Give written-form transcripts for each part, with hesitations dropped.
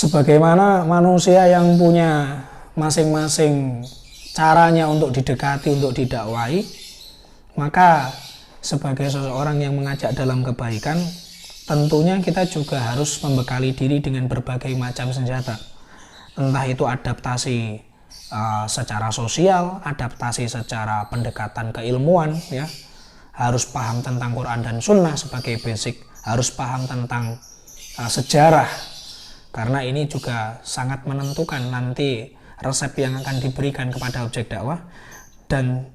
Sebagaimana manusia yang punya masing-masing caranya untuk didekati, untuk didakwai, maka sebagai seseorang yang mengajak dalam kebaikan, tentunya kita juga harus membekali diri dengan berbagai macam senjata. Entah itu adaptasi secara sosial, adaptasi secara pendekatan keilmuan, ya, harus paham tentang Quran dan Sunnah sebagai basic, harus paham tentang sejarah, karena ini juga sangat menentukan nanti resep yang akan diberikan kepada objek dakwah, dan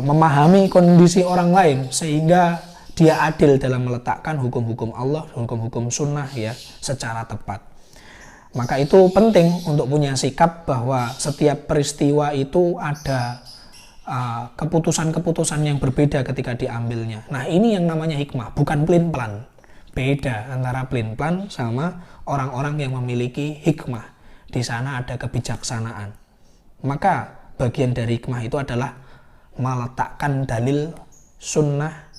memahami kondisi orang lain sehingga dia adil dalam meletakkan hukum-hukum Allah, hukum-hukum sunnah, ya, secara tepat. Maka itu penting untuk punya sikap bahwa setiap peristiwa itu ada keputusan-keputusan yang berbeda ketika diambilnya. Nah, ini yang namanya hikmah, bukan pelin-pelan. Beda antara pelin-pelan sama orang-orang yang memiliki hikmah. Di sana ada kebijaksanaan. Maka bagian dari hikmah itu adalah meletakkan dalil sunnah,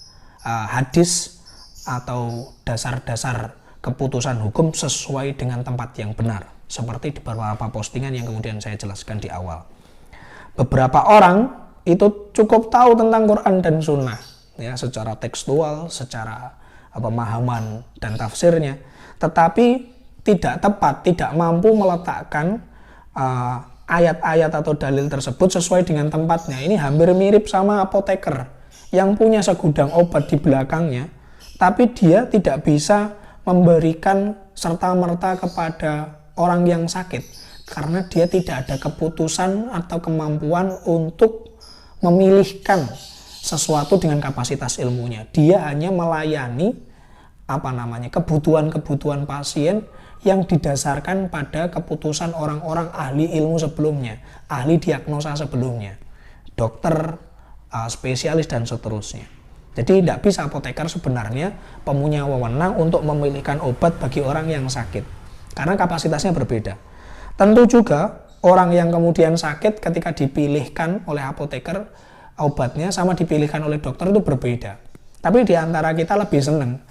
hadis, atau dasar-dasar keputusan hukum sesuai dengan tempat yang benar, seperti di beberapa postingan yang kemudian saya jelaskan di awal. Beberapa orang itu cukup tahu tentang Quran dan Sunnah, ya, secara tekstual, secara pemahaman dan tafsirnya, tetapi tidak tepat, tidak mampu meletakkan ayat-ayat atau dalil tersebut sesuai dengan tempatnya. Ini hampir mirip sama apoteker yang punya segudang obat di belakangnya, tapi dia tidak bisa memberikan serta-merta kepada orang yang sakit karena dia tidak ada keputusan atau kemampuan untuk memilihkan sesuatu dengan kapasitas ilmunya. Dia hanya melayani kebutuhan-kebutuhan pasien yang didasarkan pada keputusan orang-orang ahli ilmu sebelumnya, ahli diagnosa sebelumnya, dokter, spesialis, dan seterusnya. Jadi tidak bisa apoteker sebenarnya punya wewenang untuk memilihkan obat bagi orang yang sakit, karena kapasitasnya berbeda. Tentu juga orang yang kemudian sakit ketika dipilihkan oleh apoteker obatnya sama dipilihkan oleh dokter itu berbeda. Tapi di antara kita lebih senang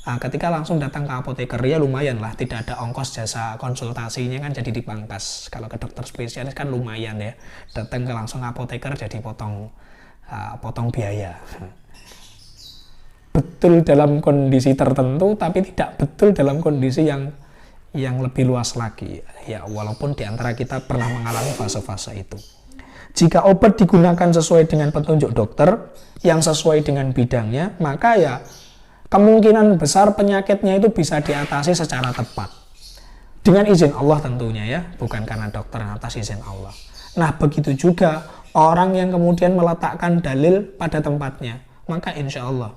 ketika langsung datang ke apoteker, ya lumayan lah, tidak ada ongkos jasa konsultasinya kan jadi dipangkas. Kalau ke dokter spesialis kan lumayan, ya, datang ke langsung apoteker jadi potong biaya. Betul dalam kondisi tertentu, tapi tidak betul dalam kondisi yang lebih luas lagi, ya, walaupun di antara kita pernah mengalami fase-fase itu. Jika obat digunakan sesuai dengan petunjuk dokter yang sesuai dengan bidangnya, maka ya kemungkinan besar penyakitnya itu bisa diatasi secara tepat dengan izin Allah tentunya, ya, bukan karena dokter, atas izin Allah. Nah, begitu juga orang yang kemudian meletakkan dalil pada tempatnya, maka insya Allah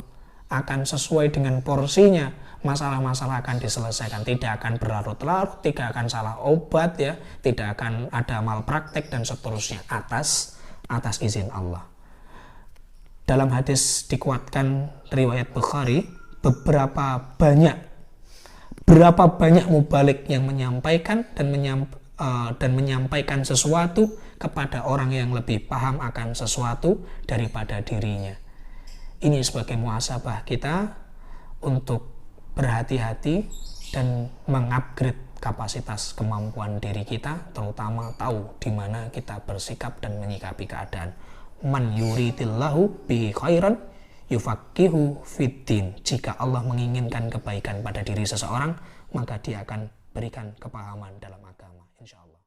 akan sesuai dengan porsinya, masalah-masalah akan diselesaikan, tidak akan berlarut-larut, tidak akan salah obat, ya, tidak akan ada malpraktek dan seterusnya, atas izin Allah. Dalam hadis dikuatkan riwayat Bukhari, berapa banyak mubalik yang menyampaikan dan menyampaikan sesuatu kepada orang yang lebih paham akan sesuatu daripada dirinya. Ini sebagai muhasabah kita untuk berhati-hati dan mengupgrade kapasitas kemampuan diri kita, terutama tahu di mana kita bersikap dan menyikapi keadaan. Man yuridillahu bihi khairan yufaqihu fiddin. Jika Allah menginginkan kebaikan pada diri seseorang, maka dia akan berikan kepahaman dalam agama, insyaallah.